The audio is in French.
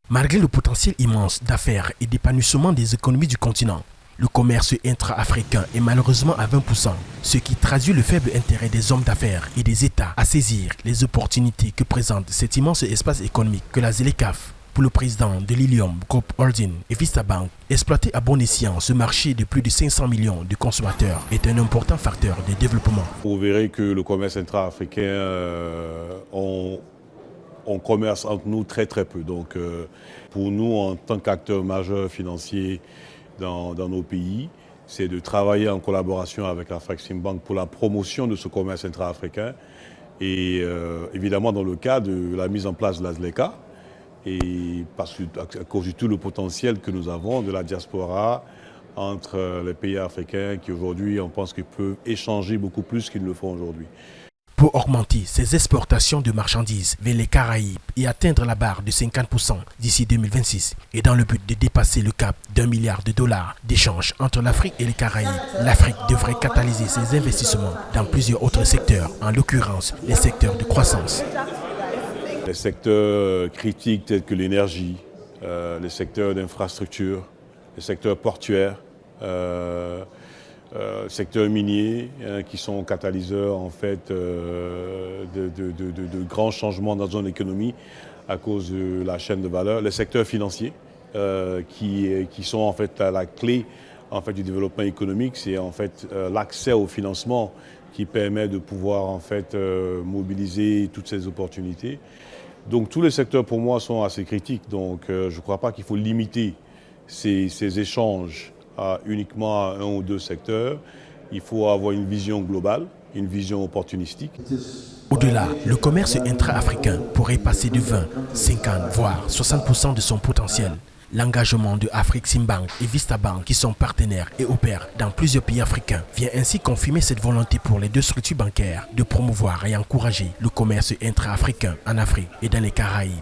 Malgré le potentiel immense d'affaires et d'épanouissement des économies du continent, le commerce intra-africain est malheureusement à 20%, ce qui traduit le faible intérêt des hommes d'affaires et des États à saisir les opportunités que présente cet immense espace économique que la ZLECAf. Pour le président de Lilium Group Holding et Vista Bank, exploiter à bon escient ce marché de plus de 500 millions de consommateurs est un important facteur de développement. Vous verrez que le commerce intra-africain, on commerce entre nous très peu. Donc pour nous, en tant qu'acteurs majeurs financiers dans nos pays, c'est de travailler en collaboration avec l'Afreximbank pour la promotion de ce commerce intra-africain et évidemment dans le cadre de la mise en place de la ZLECA. Et parce que, à cause de tout le potentiel que nous avons de la diaspora entre les pays africains qui aujourd'hui, on pense qu'ils peuvent échanger beaucoup plus qu'ils le font aujourd'hui. Pour augmenter ses exportations de marchandises vers les Caraïbes et atteindre la barre de 50% d'ici 2026, et dans le but de dépasser le cap d'$1 milliard d'échanges entre l'Afrique et les Caraïbes, l'Afrique devrait catalyser ses investissements dans plusieurs autres secteurs, en l'occurrence les secteurs de croissance. Les secteurs critiques tels que l'énergie, les secteurs d'infrastructure, les secteurs portuaires, secteurs miniers qui sont catalyseurs en fait de grands changements dans notre économie à cause de la chaîne de valeur, les secteurs financiers qui sont en fait la clé en fait du développement économique, c'est en fait l'accès au financement qui permet de pouvoir en fait mobiliser toutes ces opportunités. Donc tous les secteurs pour moi sont assez critiques, donc je ne crois pas qu'il faut limiter ces échanges uniquement à un ou deux secteurs. Il faut avoir une vision globale, une vision opportunistique. Au-delà, le commerce intra-africain pourrait passer de 20, 50, voire 60% de son potentiel. L'engagement de Afreximbank et Vista Bank, qui sont partenaires et opèrent dans plusieurs pays africains, vient ainsi confirmer cette volonté pour les deux structures bancaires de promouvoir et encourager le commerce intra-africain en Afrique et dans les Caraïbes.